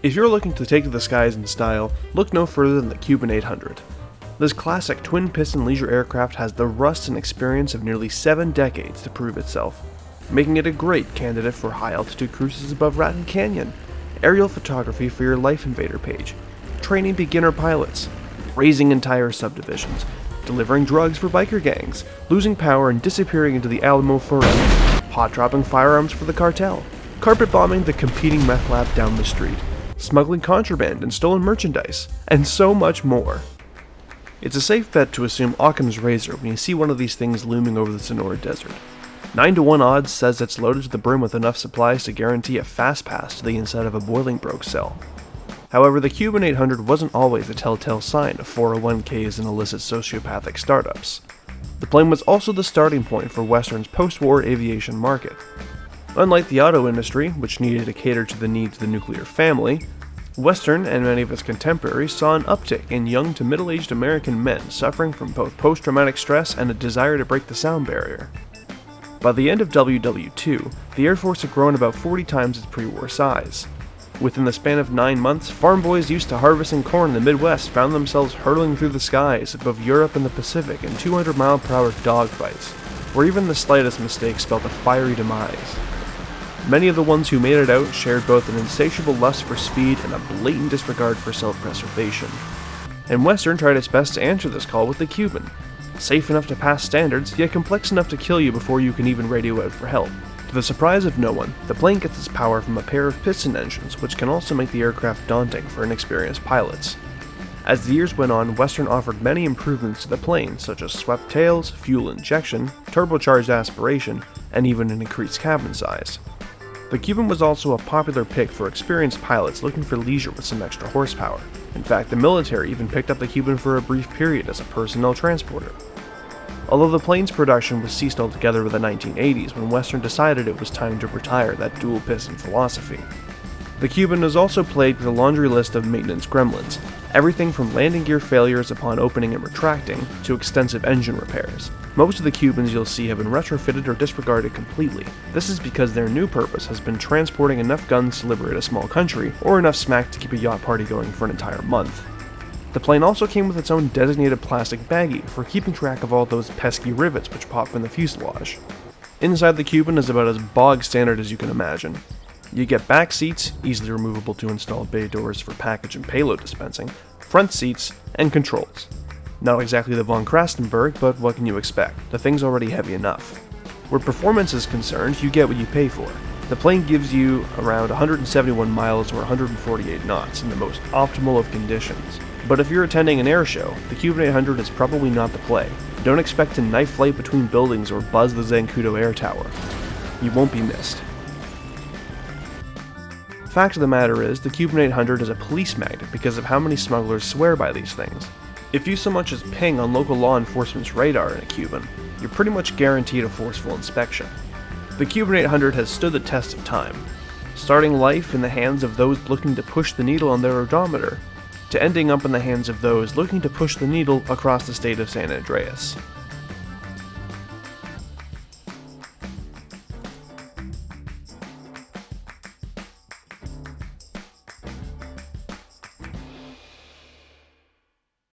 If you're looking to take to the skies in style, look no further than the Cuban 800. This classic twin-piston leisure aircraft has the rust and experience of nearly 7 decades to prove itself, making it a great candidate for high-altitude cruises above Raton Canyon, aerial photography for your Life Invader page, training beginner pilots, raising entire subdivisions, delivering drugs for biker gangs, losing power and disappearing into the Alamo forever, hot-dropping firearms for the cartel, carpet bombing the competing meth lab down the street, smuggling contraband and stolen merchandise, and so much more. It's a safe bet to assume Occam's razor when you see one of these things looming over the Sonora Desert. 9 to 1 odds says it's loaded to the brim with enough supplies to guarantee a fast pass to the inside of a Bolingbroke cell. However, the Cuban 800 wasn't always a telltale sign of 401ks and illicit sociopathic startups. The plane was also the starting point for Western's post-war aviation market. Unlike the auto industry, which needed to cater to the needs of the nuclear family, Western and many of its contemporaries saw an uptick in young to middle-aged American men suffering from both post-traumatic stress and a desire to break the sound barrier. By the end of WW2, the Air Force had grown about 40 times its pre-war size. Within the span of 9 months, farm boys used to harvesting corn in the Midwest found themselves hurtling through the skies above Europe and the Pacific in 200-mile-per-hour dogfights, where even the slightest mistake spelled a fiery demise. Many of the ones who made it out shared both an insatiable lust for speed and a blatant disregard for self-preservation. And Western tried its best to answer this call with the Cuban, safe enough to pass standards, yet complex enough to kill you before you can even radio out for help. To the surprise of no one, the plane gets its power from a pair of piston engines, which can also make the aircraft daunting for inexperienced pilots. As the years went on, Western offered many improvements to the plane, such as swept tails, fuel injection, turbocharged aspiration, and even an increased cabin size. The Cuban was also a popular pick for experienced pilots looking for leisure with some extra horsepower. In fact, the military even picked up the Cuban for a brief period as a personnel transporter. Although the plane's production was ceased altogether in the 1980s when Western decided it was time to retire that dual-piston philosophy. The Cuban is also plagued with a laundry list of maintenance gremlins, everything from landing gear failures upon opening and retracting to extensive engine repairs. Most of the Cubans you'll see have been retrofitted or disregarded completely. This is because their new purpose has been transporting enough guns to liberate a small country, or enough smack to keep a yacht party going for an entire month. The plane also came with its own designated plastic baggie for keeping track of all those pesky rivets which pop from the fuselage. Inside the Cuban is about as bog standard as you can imagine. You get back seats, easily removable to install bay doors for package and payload dispensing, front seats, and controls. Not exactly the von Krastenberg, but what can you expect? The thing's already heavy enough. Where performance is concerned, you get what you pay for. The plane gives you around 171 miles or 148 knots in the most optimal of conditions. But if you're attending an air show, the Cuban 800 is probably not the play. Don't expect to knife flight between buildings or buzz the Zancudo Air Tower. You won't be missed. Fact of the matter is, the Cuban 800 is a police magnet because of how many smugglers swear by these things. If you so much as ping on local law enforcement's radar in a Cuban, you're pretty much guaranteed a forceful inspection. The Cuban 800 has stood the test of time, starting life in the hands of those looking to push the needle on their odometer, to ending up in the hands of those looking to push the needle across the state of San Andreas.